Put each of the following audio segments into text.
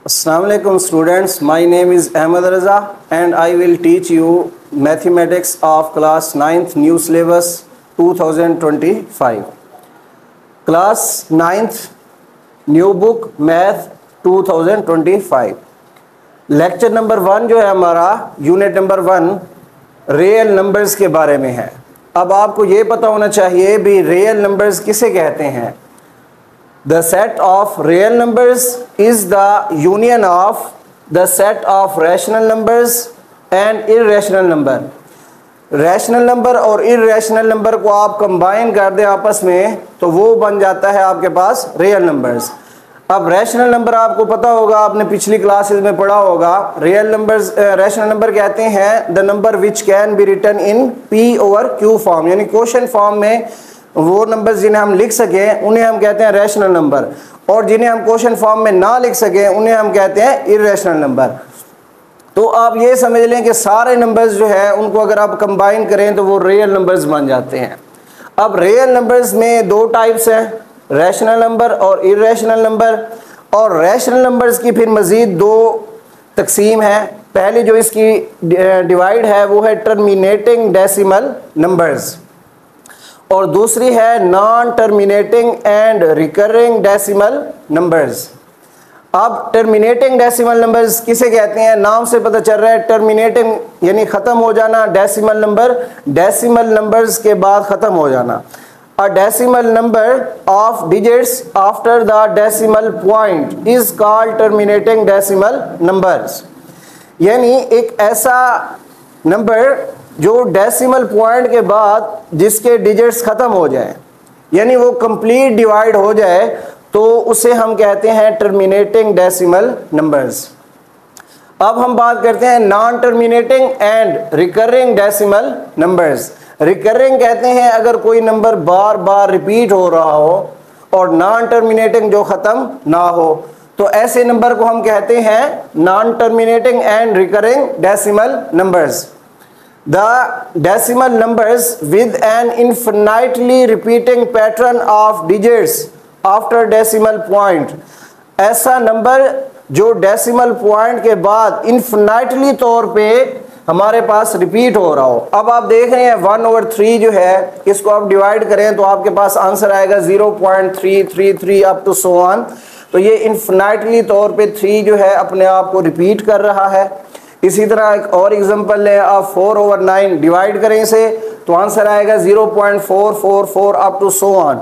Assalamualaikum students, my name is Ahmed Raza and I will teach you mathematics of class 9th new syllabus 2025. Class 9th new book math 2025. Lecture number 1 जो है हमारा unit number 1 real numbers के बारे में है। अब आपको ये पता होना चाहिए भी रियल नंबर्स किसे कहते हैं। The set of real numbers is the union of the set of rational numbers and irrational number. Rational number और इरेशनल नंबर को आप कंबाइन कर दें आपस में तो वो बन जाता है आपके पास रियल नंबर्स। अब रैशनल नंबर आपको पता होगा, आपने पिछली क्लासेस में पढ़ा होगा। रियल नंबर्स रैशनल नंबर कहते हैं the number which can be written in P over Q form, यानी क्वोशिएंट फॉर्म में वो नंबर्स जिन्हें हम लिख सकें उन्हें हम कहते हैं रैशनल नंबर, और जिन्हें हम क्वोशिएंट फॉर्म में ना लिख सकें उन्हें हम कहते हैं इरेशनल नंबर। तो आप ये समझ लें कि सारे नंबर्स जो है उनको अगर आप कंबाइन करें तो वो रियल नंबर्स बन जाते हैं। अब रियल नंबर्स में दो टाइप्स हैं, रैशनल नंबर और इरेशनल नंबर। और रैशनल नंबर्स की फिर मज़ीद दो तकसीम है। पहली जो इसकी डिवाइड है वो है टर्मिनेटिंग डेसिमल नंबर्स और दूसरी है non terminating and recurring decimal numbers. अब टर्मिनेटिंग डेसिमल नंबर्स किसे कहते हैं, नाम से पता चल रहा है। टर्मिनेटिंग यानी ख़त्म हो जाना, डेसिमल नंबर डेसिमल नंबर्स के बाद ख़त्म हो जाना। A decimal number of digits after the decimal point is called terminating decimal numbers, यानी एक ऐसा नंबर जो डेसिमल पॉइंट के बाद जिसके डिजिट्स ख़त्म हो जाए, यानी वो कंप्लीट डिवाइड हो जाए, तो उसे हम कहते हैं टर्मिनेटिंग डेसिमल नंबर्स। अब हम बात करते हैं non terminating and recurring decimal numbers. Recurring कहते हैं अगर कोई नंबर बार बार रिपीट हो रहा हो, और नॉन टर्मिनेटिंग जो ख़त्म ना हो, तो ऐसे नंबर को हम कहते हैं non terminating and recurring decimal numbers. The decimal numbers with an infinitely repeating pattern of digits after decimal point, ऐसा नंबर जो डेसिमल पॉइंट के बाद इन्फिनाइटली तौर पे हमारे पास रिपीट हो रहा हो। अब आप देख रहे हैं 1/3 जो है, इसको आप डिवाइड करें तो आपके पास आंसर आएगा 0.333 अप टू सो ऑन। तो ये इन्फिनाइटली तौर पे 3 जो है अपने आप को रिपीट कर रहा है। इसी तरह एक और एग्जांपल लें, आप 4/9 डिवाइड करें इसे तो आंसर आएगा 0.444 अप टू सो ऑन।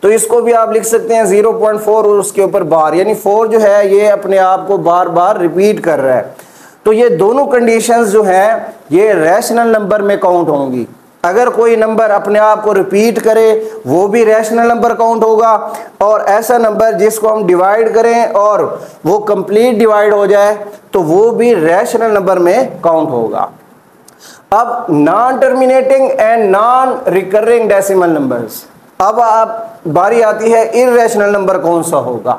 तो इसको भी आप लिख सकते हैं 0.4 और उसके ऊपर बार, यानी 4 जो है ये अपने आप को बार बार रिपीट कर रहा है। तो ये दोनों कंडीशंस जो हैं ये रैशनल नंबर में काउंट होंगी। अगर कोई नंबर अपने आप को रिपीट करे वो भी रैशनल नंबर काउंट होगा, और ऐसा नंबर जिसको हम डिवाइड करें और वो कंप्लीट डिवाइड हो जाए तो वो भी रैशनल नंबर में काउंट होगा। अब non terminating and non recurring decimal numbers. अब आप बारी आती है इरेशनल नंबर कौन सा होगा।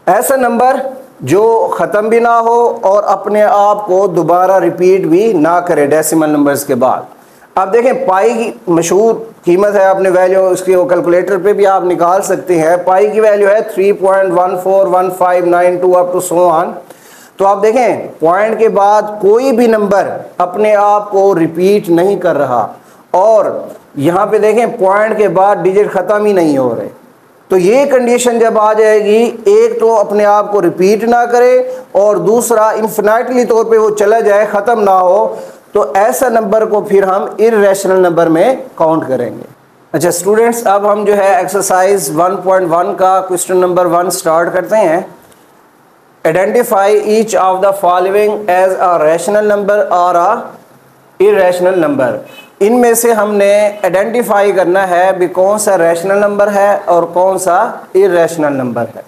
ऐसा नंबर जो ख़त्म भी ना हो और अपने आप को दोबारा रिपीट भी ना करे डेसिमल नंबर्स के बाद। अब देखें पाई की मशहूर कीमत है, आपने वैल्यू उसकी वो कैलकुलेटर पे भी आप निकाल सकते हैं। पाई की वैल्यू है 3.141592 अप टू सो ऑन। तो आप देखें पॉइंट के बाद कोई भी नंबर अपने आप को रिपीट नहीं कर रहा, और यहाँ पे देखें पॉइंट के बाद डिजिट ख़त्म ही नहीं हो रहे। तो ये कंडीशन जब आ जाएगी, एक तो अपने आप को रिपीट ना करे और दूसरा इन्फिनाइटली तौर पे वो चला जाए, ख़त्म ना हो, तो ऐसा नंबर को फिर हम इरेशनल नंबर में काउंट करेंगे। अच्छा स्टूडेंट्स, अब हम जो है एक्सरसाइज 1.1 का क्वेश्चन नंबर 1 स्टार्ट करते हैं। Identify each of the following as a rational number और अ इरेशनल नंबर। इनमें से हमने आइडेंटिफाई करना है भी कौन सा रैशनल नंबर है और कौन सा इरेशनल नंबर है।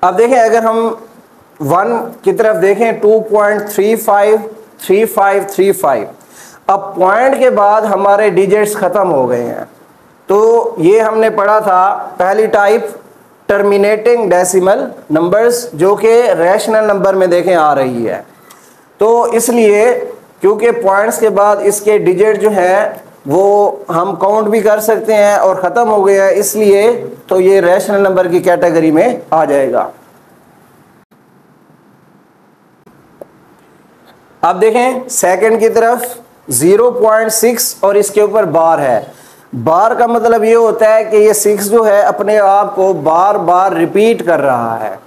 अब देखें अगर हम 1 की तरफ देखें 2.353535, अब पॉइंट के बाद हमारे डिजिट्स ख़त्म हो गए हैं। तो ये हमने पढ़ा था पहली टाइप टर्मिनेटिंग डेसिमल नंबर्स, जो कि रैशनल नंबर में देखें आ रही है। तो इसलिए क्योंकि पॉइंट्स के बाद इसके डिजिट जो हैं वो हम काउंट भी कर सकते हैं और ख़त्म हो गया है, इसलिए तो ये रैशनल नंबर की कैटेगरी में आ जाएगा। अब देखें सेकंड की तरफ 0.6 और इसके ऊपर बार है। बार का मतलब ये होता है कि ये 6 जो है अपने आप को बार बार रिपीट कर रहा है।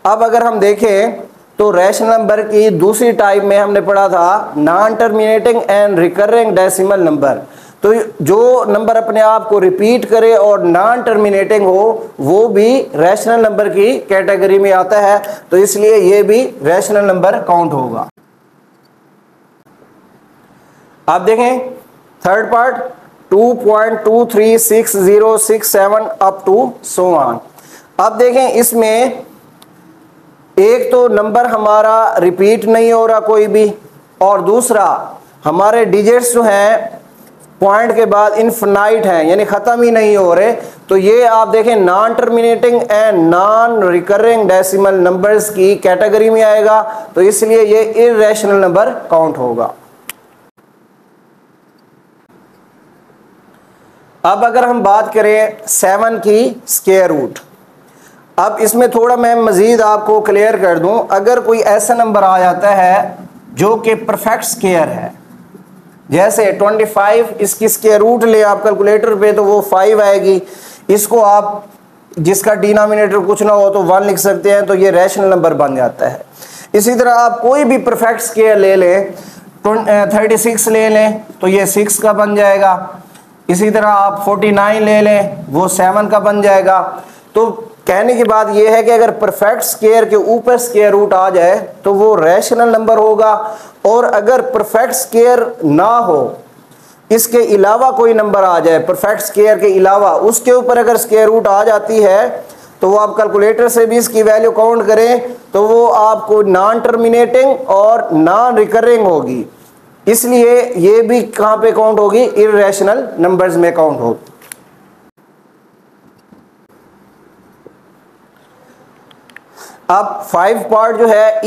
अब अगर हम देखें तो रैशनल नंबर की दूसरी टाइप में हमने पढ़ा था non terminating and recurring decimal number. तो जो नंबर अपने आप को रिपीट करे और नॉन टर्मिनेटिंग हो वो भी रैशनल नंबर की कैटेगरी में आता है, तो इसलिए ये भी रैशनल नंबर काउंट होगा। आप देखें third part 2.23667 up to so on. अब देखें इसमें एक तो नंबर हमारा रिपीट नहीं हो रहा कोई भी, और दूसरा हमारे डिजिट्स जो हैं पॉइंट के बाद इनफिनाइट हैं, यानी ख़त्म ही नहीं हो रहे। तो ये आप देखें non terminating and non recurring decimal numbers की कैटेगरी में आएगा, तो इसलिए ये इर्रेशनल नंबर काउंट होगा। अब अगर हम बात करें 7 की स्क्वायर रूट, अब इसमें थोड़ा मैं मज़ीद आपको क्लियर कर दूं। अगर कोई ऐसा नंबर आ जाता है जो कि परफेक्ट स्क्वायर है, जैसे 25, इसकी स्क्वायर रूट ले आप कैलकुलेटर पे तो वो 5 आएगी। इसको आप जिसका डिनोमिनेटर कुछ ना हो तो 1 लिख सकते हैं, तो ये रैशनल नंबर बन जाता है। इसी तरह आप कोई भी परफेक्ट स्क्वायर ले लें, 36 ले लें तो ये 6 का बन जाएगा। इसी तरह आप 49 ले लें वो 7 का बन जाएगा। तो कहने की बात यह है कि अगर परफेक्ट स्क्वायर के ऊपर स्क्वायर रूट आ जाए तो वो रैशनल नंबर होगा, और अगर परफेक्ट स्क्वायर ना हो, इसके अलावा कोई नंबर आ जाए परफेक्ट स्क्वायर के अलावा, उसके ऊपर अगर स्क्वायर रूट आ जाती है तो वो आप कैलकुलेटर से भी इसकी वैल्यू काउंट करें तो वो आपको नॉन टर्मिनेटिंग और नॉन रिकरिंग होगी। इसलिए ये भी कहां पे काउंट होगी? इर्रेशनल नंबर्स में काउंट होगी। अब 5 पार्ट जो है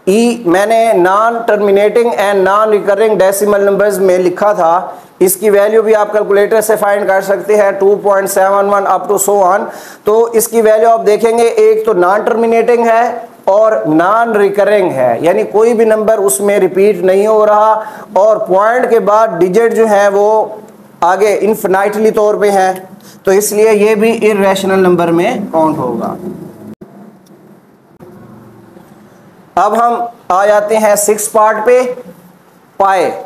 ई मैंने non terminating and non recurring decimal numbers में लिखा था। इसकी वैल्यू भी आप कैलकुलेटर से फाइंड कर सकते हैं 2.71 अप टू सो ऑन। तो इसकी वैल्यू आप देखेंगे, एक तो नॉन टर्मिनेटिंग है और नॉन रिकरिंग है, यानी कोई भी नंबर उसमें रिपीट नहीं हो रहा, और पॉइंट के बाद डिजिट जो है वो आगे इनफिनाइटली तौर पे है, तो इसलिए ये भी इर्रेशनल नंबर में काउंट होगा। अब हम आ जाते हैं 6 पार्ट पे, पाए।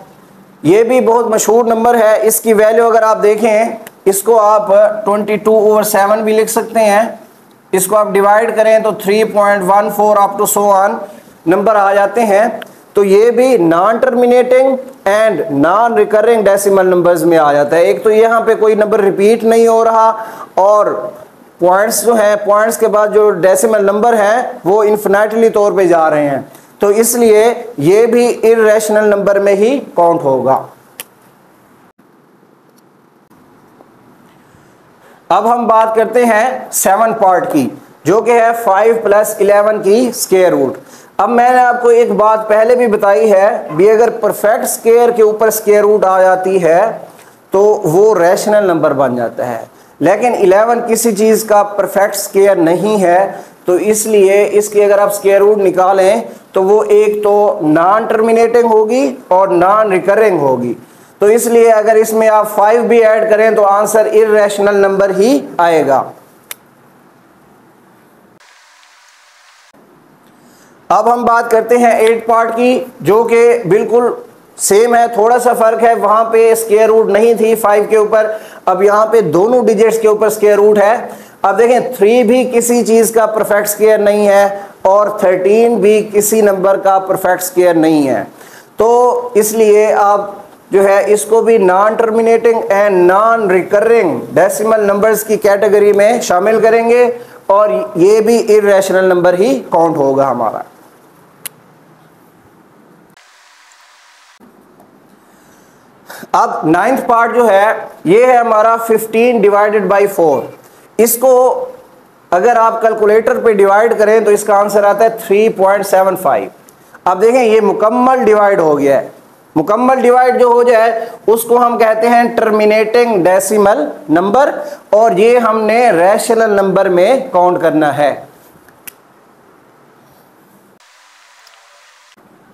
ये भी बहुत मशहूर नंबर है। इसकी वैल्यू अगर आप देखें, इसको आप 22/7 भी लिख सकते हैं। इसको आप डिवाइड करें तो 3.14 up to so on number आ जाते हैं। तो ये भी non terminating and non recurring decimal numbers में आ जाता है। एक तो यहाँ पे कोई नंबर रिपीट नहीं हो रहा, और पॉइंट्स जो है, पॉइंट्स के बाद जो डेसिमल नंबर हैं वो इन्फिनिटली तौर पे जा रहे हैं, तो इसलिए ये भी इर्रेशनल नंबर में ही काउंट होगा। अब हम बात करते हैं 7 पार्ट की, जो कि है 5 + 11 की स्क्वायर रूट। अब मैंने आपको एक बात पहले भी बताई है भी, अगर परफेक्ट स्क्वायर के ऊपर स्क्वायर रूट आ जाती है तो वो रैशनल नंबर बन जाता है, लेकिन 11 किसी चीज़ का परफेक्ट स्क्वायर नहीं है, तो इसलिए इसकी अगर आप स्क्वायर रूट निकालें तो वो एक तो नॉन टर्मिनेटिंग होगी और नॉन रिकरिंग होगी। तो इसलिए अगर इसमें आप 5 भी ऐड करें तो आंसर इर्रेशनल नंबर ही आएगा। अब हम बात करते हैं 8 पार्ट की, जो कि बिल्कुल सेम है, थोड़ा सा फर्क है। वहां पे स्क्वायर रूट नहीं थी 5 के ऊपर, अब यहाँ पे दोनों डिजिट्स के ऊपर स्क्वायर रूट है। अब देखें 3 भी किसी चीज का परफेक्ट स्क्वायर नहीं है और 13 भी किसी नंबर का परफेक्ट स्क्वायर नहीं है, तो इसलिए आप जो है इसको भी non terminating and non recurring decimal numbers की कैटेगरी में शामिल करेंगे, और ये भी इर्रेशनल नंबर ही काउंट होगा हमारा। अब 9th पार्ट जो है ये है हमारा 15 डिवाइडेड बाई 4। इसको अगर आप कैलकुलेटर पे डिवाइड करें तो इसका आंसर आता है 3.75। अब देखें ये मुकम्मल डिवाइड हो गया है। मुकम्मल डिवाइड जो हो जाए उसको हम कहते हैं टर्मिनेटिंग डेसिमल नंबर, और ये हमने रैशनल नंबर में काउंट करना है।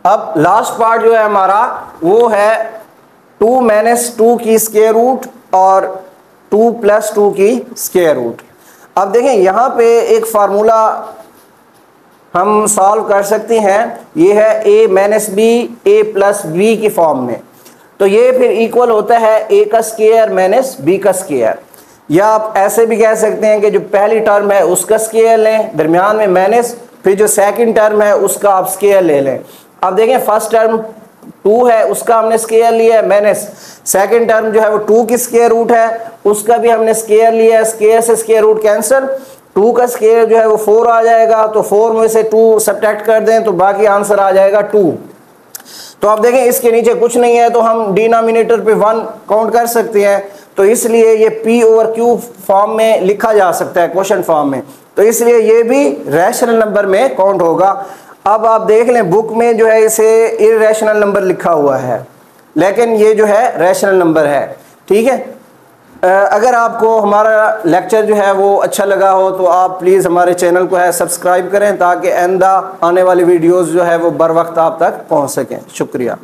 अब लास्ट पार्ट जो है हमारा वो है 2 माइनस 2 की स्क्वायर रूट और 2 प्लस 2 की स्क्वायर रूट। अब देखें यहाँ पे एक फार्मूला हम सॉल्व कर सकते हैं, ये है a minus B A plus B की फॉर्म में। तो ये फिर इक्वल होता है a का स्क्वायर माइनस b का स्क्वायर, या आप ऐसे भी कह सकते हैं कि जो पहली टर्म है उसका स्क्वायर लें, दरमियान में माइनस, फिर जो सेकंड टर्म है उसका आप स्क्वायर ले लें। अब देखें फर्स्ट टर्म 2 है उसका हमने स्क्वायर लिया है माइनस, सेकंड टर्म जो है वो 2 की स्क्वायर रूट है उसका भी हमने स्क्वायर लिया है, स्क्वायर से स्क्वायर रूट कैंसिल, 2 का स्क्वायर जो है वो 4 आ जाएगा, तो 4 में से 2 सब्ट्रैक्ट कर दें तो बाकी आंसर आ जाएगा 2। तो आप देखें इसके नीचे कुछ नहीं है तो हम डिनोमिनेटर पे 1 काउंट कर सकते हैं, तो इसलिए ये p ओवर q फॉर्म में लिखा जा सकता है, क्वेश्चन फॉर्म में, तो इसलिए ये भी रैशनल नंबर में काउंट होगा। अब आप देख लें बुक में जो है इसे इररेशनल नंबर लिखा हुआ है, लेकिन ये जो है रैशनल नंबर है। ठीक है, अगर आपको हमारा लेक्चर जो है वो अच्छा लगा हो तो आप प्लीज़ हमारे चैनल को है सब्सक्राइब करें ताकि आइंदा आने वाली वीडियोस जो है वो बर वक्त आप तक पहुंच सकें। शुक्रिया।